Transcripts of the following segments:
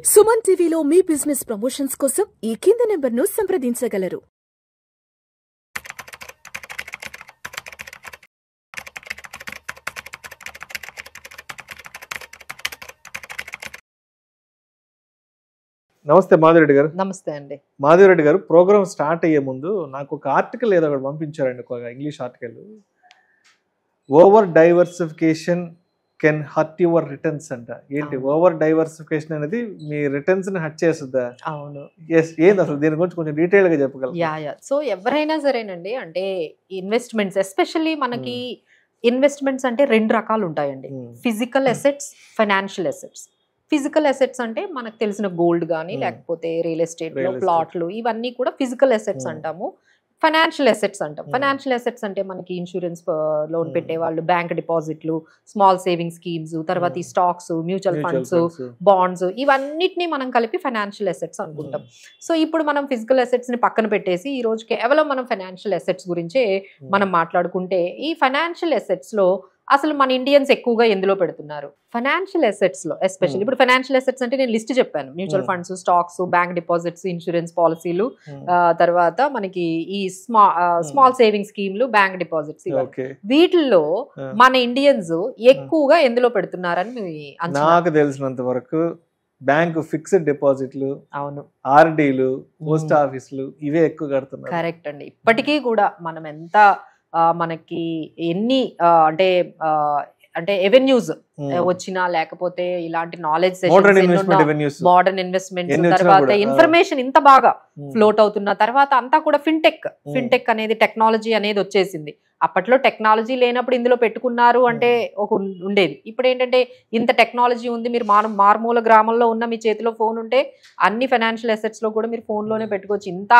సుమన్ టీవీలో మీ business promotions కోసం ఈ కింది నెంబర్ను సంప్రదించగలరు. నమస్తే మాధురెడ్డి గారు. నమస్తే అండి. మాధురెడ్డి గారు, ప్రోగ్రామ్ స్టార్ట్ అయ్యే ముందు నాకు ఒక ఆర్టికల్ ఏదో ఒకటి పంపించారండి, ఒక English article. Over diversification can hurt your returns అంట. ఏంటి ఓవర్ డైవర్సిఫికేషన్ అనేది మీ రిటర్న్స్ ని హర్ట్ చేస్తుందా? అవును. ఏంది అసలు దీని గురించి కొంచెం డీటెయిల్ గా చెప్పగలరు? సో ఎవరైనా సరేనండి, అంటే ఇన్వెస్ట్మెంట్స్, ఎస్పెషల్లీ మనకి ఇన్వెస్ట్మెంట్స్ అంటే రెండు రకాలు ఉంటాయండి. Physical assets, financial assets. Physical assets అంటే మనకు తెలిసిన గోల్డ్ కానీ లేకపోతే రియల్ ఎస్టేట్ లో ప్లాట్లు, ఇవన్నీ కూడా ఫిజికల్ అసెట్స్ అంటాము. ఫైనాన్షియల్ అసెట్స్ అంటాం. ఫైనాన్షియల్ అసెట్స్ అంటే మనకి ఇన్సూరెన్స్ లోన్ పెట్టే వాళ్ళు, బ్యాంక్ డిపాజిట్లు, స్మాల్ సేవింగ్ స్కీమ్స్, తర్వాత ఈ స్టాక్స్, మ్యూచువల్ ఫండ్స్, బాండ్స్, ఇవన్నిటిని మనం కలిపి ఫైనాన్షియల్ అసెట్స్ అనుకుంటాం. సో ఇప్పుడు మనం ఫిజికల్ అసెట్స్ ని పక్కన పెట్టేసి ఈ రోజు కేవలం మనం ఫైనాన్షియల్ అసెట్స్ గురించే మనం మాట్లాడుకుంటే, ఈ ఫైనాన్షియల్ అసెట్స్ లో అసలు మన ఇండియన్స్ ఎక్కువగా ఎందులో పెడుతున్నారు? ఫైనాన్షియల్ అసెట్స్ లో ఎస్పెషల్లీ. ఇప్పుడు ఫైనాన్షియల్ అసెట్స్ అంటే నేను లిస్ట్ చెప్పాను: mutual funds, stocks, bank deposits, insurance పాలసీలు, తర్వాత మనకి ఈ స్మాల్ సేవింగ్ స్కీమ్లు, బ్యాంక్ డిపాజిట్స్. వీటిల్లో మన ఇండియన్స్ ఎక్కువగా ఎందులో పెడుతున్నారని నాకు తెలిసినంత వరకు బ్యాంక్ ఫిక్స్డ్ డిపాజిట్లు, అవును, ఆర్డీలు, పోస్ట్ ఆఫీసులు, ఇవే ఎక్కువ కడుతున్నారు. కరెక్ట్ అండి. ఇప్పటికీ కూడా మనం ఎంత మనకి ఎన్ని అంటే ఎవెన్యూస్ వచ్చినా, లేకపోతే ఇలాంటి నాలెడ్జ్ సెషన్స్, మోడర్న్ ఇన్వెస్ట్మెంట్స్, తర్వాత ఇన్ఫర్మేషన్ ఇంత బాగా ఫ్లోట్ అవుతున్న తర్వాత అంతా కూడా ఫిన్టెక్ అనేది, టెక్నాలజీ అనేది వచ్చేసింది. అప్పట్లో టెక్నాలజీ లేనప్పుడు ఇందులో పెట్టుకున్నారు అంటే ఒక ఉండేది. ఇప్పుడు ఏంటంటే ఇంత టెక్నాలజీ ఉంది, మీరు మారుమూల గ్రామంలో ఉన్న మీ చేతిలో ఫోన్ ఉంటే అన్ని ఫైనాన్షియల్ అసెట్స్ లో కూడా మీరు ఫోన్లోనే పెట్టుకోవచ్చు. ఇంత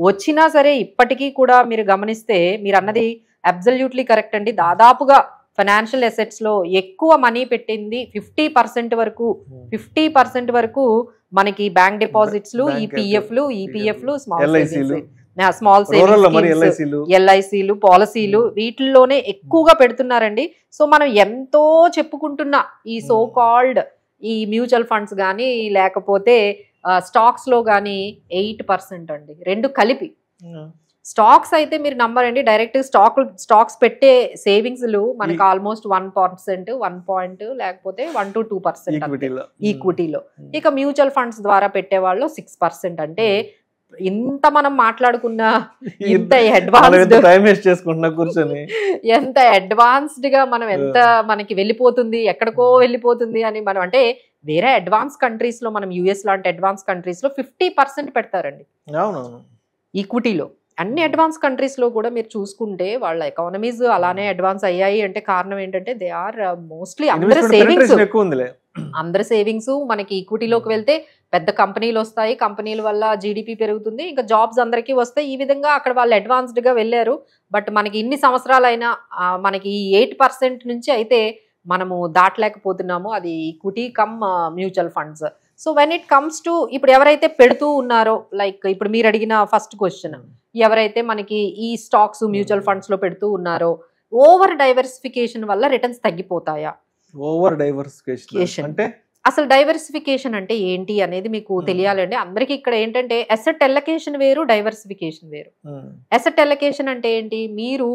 వచ్చినా సరే ఇప్పటికీ కూడా మీరు గమనిస్తే మీరు అన్నది అబ్సల్యూట్లీ కరెక్ట్ అండి. దాదాపుగా ఫైనాన్షియల్ అసెట్స్ లో ఎక్కువ మనీ పెట్టింది 50% వరకు మనకి బ్యాంక్ డిపాజిట్స్ లు, ఈపీఎఫ్లు, స్మాల్ సేవింగ్స్, ఎల్ఐసీలు, పాలసీలు, వీటిల్లోనే ఎక్కువగా పెడుతున్నారండి. సో మనం ఎంతో చెప్పుకుంటున్న ఈ సో కాల్డ్ ఈ మ్యూచువల్ ఫండ్స్ కానీ లేకపోతే స్టాక్స్ లో కానీ 8% అండి, రెండు కలిపి. స్టాక్స్ అయితే మీరు నమ్మరండి, డైరెక్ట్ స్టాక్స్ పెట్టే సేవింగ్స్ మనకి ఆల్మోస్ట్ 1%, 1 లేకపోతే 1 to 2% ఈక్విటీలో. ఇక మ్యూచువల్ ఫండ్స్ ద్వారా పెట్టే వాళ్ళు 6%. అంటే ఇంత మనం మాట్లాడుకున్న ఎంత అడ్వాన్స్డ్ గా మనం ఎంత మనకి వెళ్ళిపోతుంది, ఎక్కడికో వెళ్ళిపోతుంది అని మనం, అంటే వేరే అడ్వాన్స్ కంట్రీస్ లో, మనం యుఎస్ లాంటి అడ్వాన్స్ కంట్రీస్ లో 50% పెడతారండి ఈక్విటీలో. అన్ని అడ్వాన్స్ కంట్రీస్ లో కూడా మీరు చూసుకుంటే వాళ్ళ ఎకానమీస్ అలానే అడ్వాన్స్ అయ్యాయి. అంటే కారణం ఏంటంటే దే ఆర్ మోస్ట్లీ అందరి సేవింగ్స్ మనకి ఈక్విటీలోకి వెళ్తే పెద్ద కంపెనీలు వస్తాయి, కంపెనీల వల్ల జీడిపి పెరుగుతుంది, ఇంకా జాబ్స్ అందరికీ వస్తాయి. ఈ విధంగా అక్కడ వాళ్ళు అడ్వాన్స్డ్ గా వెళ్ళారు. బట్ మనకి ఇన్ని సంవత్సరాలైనా మనకి 8% నుంచి అయితే మనము దాటలేకపోతున్నాము. అది equity come mutual funds. So when it comes to ఇప్పుడు ఎవరైతే పెడుతూ ఉన్నారో, లైక్ ఇప్పుడు మీరు అడిగిన ఫస్ట్ క్వశ్చన్, ఎవరైతే మనకి ఈ స్టాక్స్, మ్యూచువల్ ఫండ్స్ లో పెడుతూ ఉన్నారో, ఓవర్ డైవర్సిఫికేషన్ వల్ల రిటర్న్స్ తగ్గిపోతాయా? ఓవర్ డైవర్సిఫికేషన్ అంటే అసలు డైవర్సిఫికేషన్ అంటే ఏంటి అనేది మీకు తెలియాలండి. అందరికి ఇక్కడ ఏంటంటే అసెట్ ఎలకేషన్ వేరు, డైవర్సిఫికేషన్ వేరు. అసెట్ ఎలకేషన్ అంటే ఏంటి? మీరు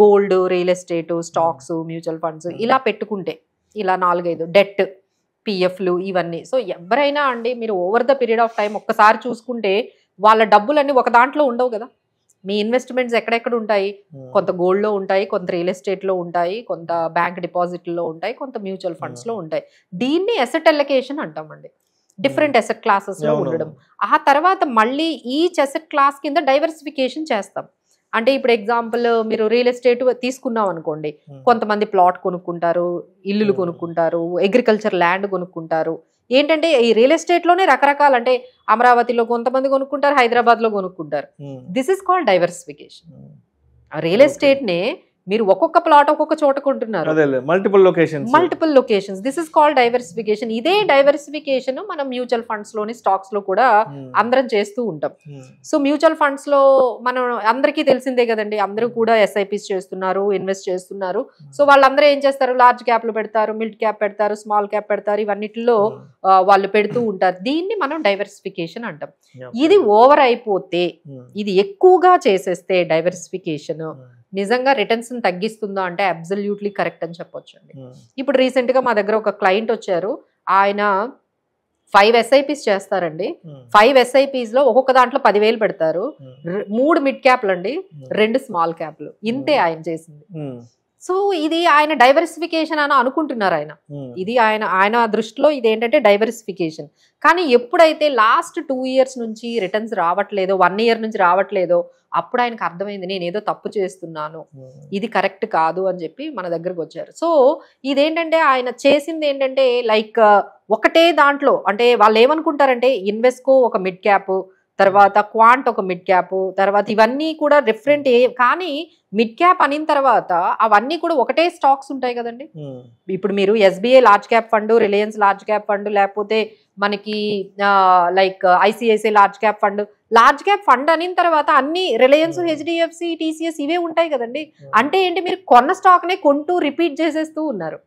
gold, real estate, stocks, mutual funds ఇలా పెట్టుకుంటే, ఇలా 4-5 డెట్, పిఎఫ్లు, ఇవన్నీ. సో ఎవరైనా అండి మీరు over the period of time ఒక్కసారి చూసుకుంటే వాళ్ళ డబ్బులన్నీ ఒక దాంట్లో ఉండవు కదా. మీ ఇన్వెస్ట్మెంట్స్ ఎక్కడెక్కడ ఉంటాయి? కొంత గోల్డ్ లో ఉంటాయి, కొంత రియల్ ఎస్టేట్ లో ఉంటాయి, కొంత బ్యాంక్ డిపాజిట్లో ఉంటాయి, కొంత మ్యూచువల్ ఫండ్స్ లో ఉంటాయి. దీన్ని అసెట్ ఎలకేషన్ అంటామండి. డిఫరెంట్ అసెట్ క్లాసెస్ లో ఉండడం. ఆ తర్వాత మళ్ళీ ఈచ్ అసెట్ క్లాస్ కింద డైవర్సిఫికేషన్ చేస్తాం. అంటే ఇప్పుడు ఎగ్జాంపుల్ మీరు రియల్ ఎస్టేట్ తీసుకున్నాం అనుకోండి, కొంతమంది ప్లాట్ కొనుక్కుంటారు, ఇల్లులు కొనుక్కుంటారు, అగ్రికల్చర్ ల్యాండ్ కొనుక్కుంటారు. ఏంటంటే ఈ రియల్ ఎస్టేట్ లోనే రకరకాలు, అంటే అమరావతిలో కొంతమంది కొనుక్కుంటారు, హైదరాబాద్ లో కొనుక్కుంటారు. This is called diversification. Real estate నే మీరు ఒక్కొక్క ప్లాట్ ఒక్కొక్క చోట కొంటున్నారు, multiple locations. This is called diversification. ఇదే డైవర్సిఫికేషన్ మనం మ్యూచువల్ ఫండ్స్ లోని స్టాక్స్ లో కూడా అందరం చేస్తూ ఉంటాం. సో మ్యూచువల్ ఫండ్స్ లో మనం అందరికీ తెలిసిందే కదండి, అందరూ కూడా ఎస్ఐపిస్ చేస్తున్నారు, ఇన్వెస్ట్ చేస్తున్నారు. సో వాళ్ళందరూ ఏం చేస్తారు, లార్జ్ క్యాప్ లో పెడతారు, మిడ్ క్యాప్ పెడతారు, స్మాల్ క్యాప్ పెడతారు, ఇవన్నిటిలో వాళ్ళు పెడుతూ ఉంటారు. దీన్ని మనం డైవర్సిఫికేషన్ అంటాం. ఇది ఓవర్ అయిపోతే, ఇది ఎక్కువగా చేసేస్తే డైవర్సిఫికేషన్ నిజంగా రిటర్న్స్ తగ్గిస్తుందా అంటే అబ్సల్యూట్లీ కరెక్ట్ అని చెప్పొచ్చు అండి. ఇప్పుడు రీసెంట్ గా మా దగ్గర ఒక క్లయింట్ వచ్చారు, ఆయన 5 SIPs చేస్తారండి. 5 SIPs లో ఒక్కొక్క దాంట్లో 10,000 పెడతారు, 3 మిడ్ క్యాప్లు అండి, 2 స్మాల్ క్యాప్లు, ఇంతే ఆయన చేసింది. సో ఇది ఆయన డైవర్సిఫికేషన్ అని అనుకుంటున్నారు ఆయన. ఇది ఆయన దృష్టిలో ఇది ఏంటంటే డైవర్సిఫికేషన్. కానీ ఎప్పుడైతే లాస్ట్ 2 years నుంచి రిటర్న్స్ రావట్లేదో, 1 year నుంచి రావట్లేదో, అప్పుడు ఆయనకు అర్థమైంది నేను ఏదో తప్పు చేస్తున్నాను, ఇది కరెక్ట్ కాదు అని చెప్పి మన దగ్గరకు వచ్చారు. సో ఇదేంటంటే ఆయన చేసింది ఏంటంటే లైక్ ఒకటే దాంట్లో, అంటే వాళ్ళు ఏమనుకుంటారంటే ఇన్వెస్కో ఒక మిడ్ క్యాప్, తర్వాత క్వాంట్ ఒక మిడ్ క్యాప్, తర్వాత ఇవన్నీ కూడా డిఫరెంట్. కానీ మిడ్ క్యాప్ అయిన తర్వాత అవన్నీ కూడా ఒకటే స్టాక్స్ ఉంటాయి కదండి. ఇప్పుడు మీరు SBI large cap fund, Reliance large cap fund, లేకపోతే మనకి like ICICI large cap fund. Large cap fund అయిన తర్వాత అన్ని రిలయన్స్, HDFC, TCS ఇవే ఉంటాయి కదండి. అంటే ఏంటి, మీరు కొన్న స్టాక్ నే కొంటూ రిపీట్ చేసేస్తూ ఉన్నారు.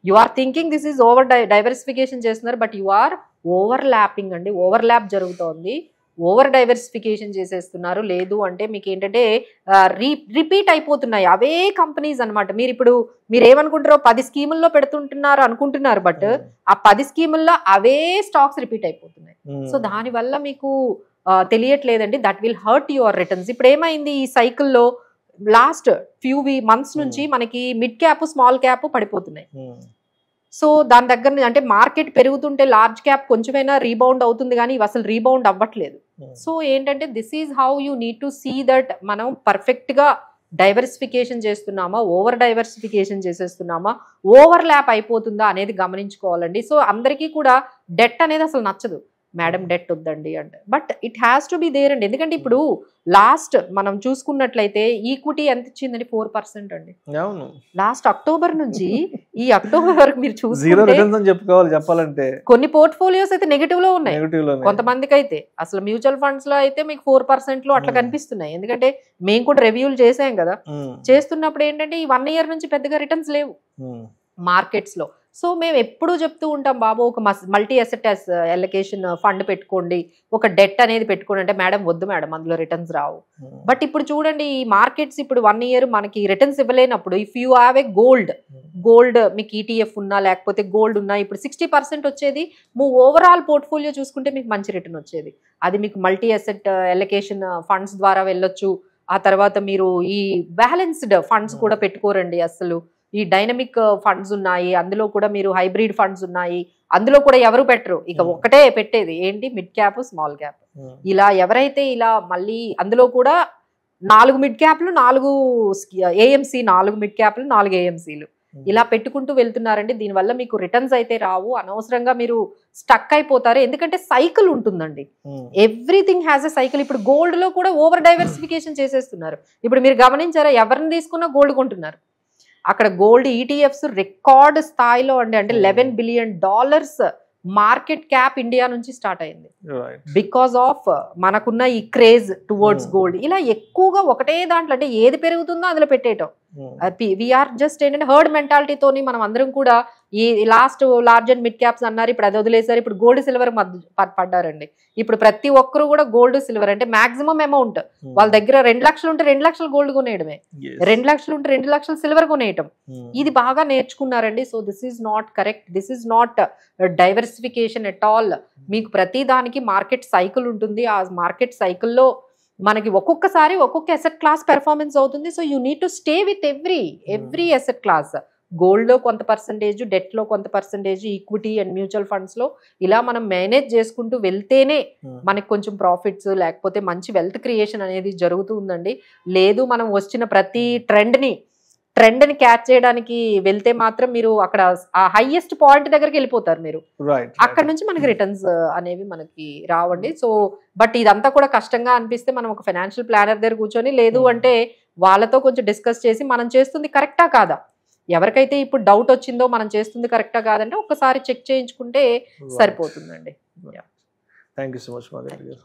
You are thinking this is over diversification చేస్తున్నారు, but you are overlapping అండి. ఓవర్ ల్యాప్ జరుగుతోంది, ఓవర్ డైవర్సిఫికేషన్ చేసేస్తున్నారు. లేదు అంటే మీకు ఏంటంటే రిపీట్ అయిపోతున్నాయి అవే కంపెనీస్ అనమాట. మీరు ఏమనుకుంటారో 10 స్కీముల్లో పెడుతుంటున్నారు అనుకుంటున్నారు, బట్ ఆ 10 స్కీముల్లో అవే స్టాక్స్ రిపీట్ అయిపోతున్నాయి. సో దానివల్ల మీకు తెలియట్లేదండి, that will hurt your returns. ఇప్పుడు ఏమైంది, ఈ సైకిల్లో లాస్ట్ ఫ్యూ మంత్స్ నుంచి మనకి మిడ్ క్యాప్, స్మాల్ క్యాప్ పడిపోతున్నాయి. సో దాని దగ్గర అంటే మార్కెట్ పెరుగుతుంటే లార్జ్ క్యాప్ కొంచెమైనా రీబౌండ్ అవుతుంది, కానీ ఇవి అసలు రీబౌండ్ అవ్వట్లేదు. సో ఏంటంటే this is how you need to see that మనం పర్ఫెక్ట్ గా డైవర్సిఫికేషన్ చేస్తున్నామా, ఓవర్ డైవర్సిఫికేషన్ చేసేస్తున్నామా, ఓవర్ ల్యాప్ అయిపోతుందా అనేది గమనించుకోవాలండి. సో అందరికీ కూడా డెట్ అనేది అసలు నచ్చదు, మేడం డెట్ వద్దండి అంటే, but it has to be there అండి. ఎందుకంటే ఇప్పుడు లాస్ట్ మనం చూసుకున్నట్లయితే ఈక్విటీ ఎంత ఇచ్చిందండి, 4% అండి. లాస్ట్ అక్టోబర్ నుంచి ఈ అక్టోబర్ వరకు మీరు చెప్పాలంటే కొన్ని పోర్ట్ఫోలియోస్ అయితే నెగటివ్ లో ఉన్నాయి, కొంతమందికి అయితే అసలు మ్యూచువల్ ఫండ్స్ లో అయితే మీకు 4% లో అట్లా కనిపిస్తున్నాయి. ఎందుకంటే మేము కూడా రివ్యూలు చేసాం కదా, చేస్తున్నప్పుడు ఏంటంటే ఈ 1 year నుంచి పెద్దగా రిటర్న్స్ లేవు మార్కెట్స్ లో. సో మేము ఎప్పుడూ చెప్తూ ఉంటాం, బాబు ఒక మల్టీ అసెట్ అలొకేషన్ ఫండ్ పెట్టుకోండి, ఒక డెట్ అనేది పెట్టుకోండి అంటే, మేడం వద్దు మేడం అందులో రిటర్న్స్ రావు. బట్ ఇప్పుడు చూడండి ఈ మార్కెట్స్ ఇప్పుడు 1 year మనకి రిటర్న్స్ ఇవ్వలేనప్పుడు, if you have a gold మీకు ETF ఉన్నా లేకపోతే గోల్డ్ ఉన్నా, ఇప్పుడు 60% వచ్చేది ఓవరాల్ పోర్ట్ఫోలియో చూసుకుంటే మీకు మంచి రిటర్న్ వచ్చేది. అది మీకు మల్టీ అసెట్ అలొకేషన్ ఫండ్స్ ద్వారా వెళ్ళొచ్చు. ఆ తర్వాత మీరు ఈ బ్యాలెన్స్డ్ ఫండ్స్ కూడా పెట్టుకోరండి అసలు. ఈ డైనమిక్ ఫండ్స్ ఉన్నాయి, అందులో కూడా మీరు హైబ్రిడ్ ఫండ్స్ ఉన్నాయి, అందులో కూడా ఎవరు పెట్టరు. ఇక ఒకటే పెట్టేది ఏంటి, మిడ్ క్యాప్, స్మాల్ క్యాప్. ఇలా ఎవరైతే ఇలా మళ్ళీ అందులో కూడా 4 మిడ్ క్యాప్లు, 4 AMC, 4 మిడ్ క్యాప్లు, 4 AMCలు ఇలా పెట్టుకుంటూ వెళ్తున్నారండి. దీనివల్ల మీకు రిటర్న్స్ అయితే రావు, అనవసరంగా మీరు స్టక్ అయిపోతారు. ఎందుకంటే సైకిల్ ఉంటుందండి, ఎవ్రీథింగ్ హ్యాస్ ఎ సైకిల్. ఇప్పుడు గోల్డ్ లో కూడా ఓవర్ డైవర్సిఫికేషన్ చేసేస్తున్నారు. ఇప్పుడు మీరు గమనించారా, ఎవరిని తీసుకున్నా గోల్డ్ కొంటున్నారు. అక్కడ గోల్డ్ ETFs రికార్డ్ స్థాయిలో అండి, అంటే $11 billion మార్కెట్ క్యాప్ ఇండియా నుంచి స్టార్ట్ అయింది, బికాస్ ఆఫ్ మనకున్న ఈ క్రేజ్ టువర్డ్స్ గోల్డ్. ఇలా ఎక్కువగా ఒకటే దాంట్లో అంటే ఏది పెరుగుతుందో అందులో పెట్టేయటం. వీఆర్ జస్ట్ ఏంటంటే హర్డ్ మెంటాలిటీతోని మనం అందరం కూడా ఈ last large and mid caps అన్నారు, ఇప్పుడు అది వదిలేసారు, ఇప్పుడు గోల్డ్ సిల్వర్ పడ్డారండి. ఇప్పుడు ప్రతి ఒక్కరు కూడా గోల్డ్ సిల్వర్ అంటే మాక్సిమం అమౌంట్ వాళ్ళ దగ్గర 2 లక్షలు ఉంటే 2 లక్షలు గోల్డ్ కొనేయడమే, 2 లక్షలు ఉంటే 2 లక్షలు సిల్వర్ కొనేయటం. ఇది బాగా నేర్చుకున్నారండి. So this is not correct, this is not diversification at all. మీకు ప్రతి దానికి మార్కెట్ సైకిల్ ఉంటుంది, ఆ మార్కెట్ సైకిల్లో మనకి ఒక్కొక్కసారి ఒక్కొక్క అసెట్ క్లాస్ పెర్ఫార్మెన్స్ అవుతుంది. So you need to stay with every asset class. Gold లో కొంత పర్సంటేజ్, డెట్ లో కొంత percentage, equity and mutual funds లో ఇలా మనం మేనేజ్ చేసుకుంటూ వెళ్తేనే మనకి కొంచెం ప్రాఫిట్స్ లేకపోతే మంచి వెల్త్ క్రియేషన్ అనేది జరుగుతూ ఉందండి. లేదు మనం వచ్చిన ప్రతి ట్రెండ్ని క్యాచ్ చేయడానికి వెళ్తే మాత్రం మీరు అక్కడ ఆ హైయెస్ట్ పాయింట్ దగ్గరికి వెళ్ళిపోతారు మీరు, అక్కడ నుంచి మనకి రిటర్న్స్ అనేవి మనకి రావండి. సో బట్ ఇదంతా కూడా కష్టంగా అనిపిస్తే మనం ఒక ఫైనాన్షియల్ ప్లానర్ దగ్గర కూర్చొని, లేదు అంటే వాళ్ళతో కొంచెం డిస్కస్ చేసి మనం చేస్తుంది కరెక్టా కాదా, ఎవరికైతే ఇప్పుడు డౌట్ వచ్చిందో మనం చేస్తుంది కరెక్టా కాదంటే ఒక్కసారి చెక్ చేయించుకుంటే సరిపోతుందండి. Thank you so much Madhavi గారు.